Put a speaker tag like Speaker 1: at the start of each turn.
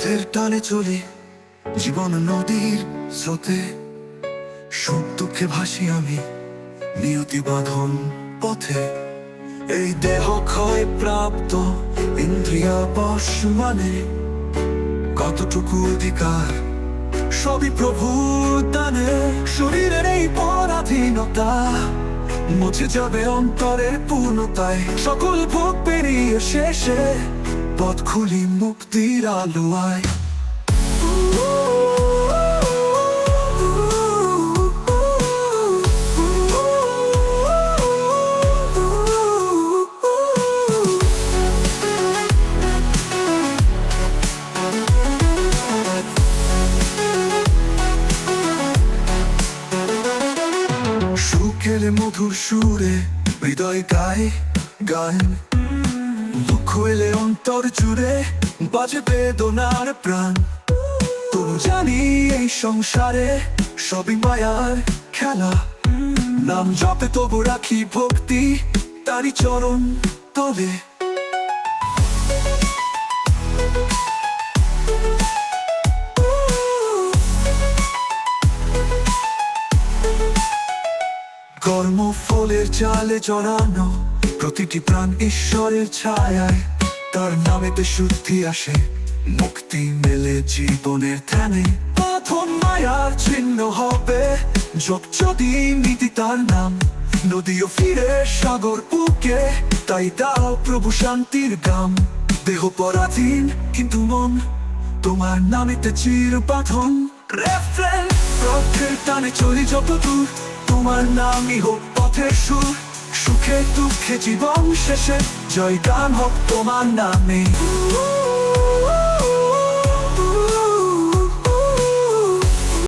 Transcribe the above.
Speaker 1: পথের টানে চলি জীবন নদীর স্রোতে, সুখ দুঃখে ভাসি আমি নিয়তি বাঁধন পথে। এই দেহ ক্ষয় প্রাপ্ত ইন্দ্রিয়া বশ মানে কতটুকু অধিকার সবই প্রভুর দানে। শরীরের এই পরাধীনতা মুছে যাবে অন্তরের পূর্ণতায়, সকল ভোগ পেরিয়ে শেষে পথ খুলি মুক্তির আলোয়। সুখের মধুর সুরে হৃদয় গায় গান, দুঃখ এলে অন্তর জুড়ে বাজে বেদনার প্রাণ। তবু জানি এই সংসারে সবই মায়ার খেলা, নাম জপে তবু রাখি ভক্তি তারি চরণ তলে। কর্মফলের জালে জড়ানো প্রতিটি প্রাণ ঈশ্বরের ছায়ায়, তার নামেতে শুদ্ধি আসে মুক্তি মেলে জীবনের ধ্যানে। বাঁধন মায়ার চিহ্ন হবে যোগ যদি নীতি তার নাম, নদীও ফিরে সাগর বুকে, তাই দাও প্রভু শান্তির গাম। দেহ পরাধীন কিন্তু মন তোমার নামেতে চির বাঁধন। রেফারেন্স পথের টানে চলি যত দূর, তোমার নামই হোক পথের সুর। সুখে দুঃখে জীবন শেষে জয় গান হোক তোমার নামে।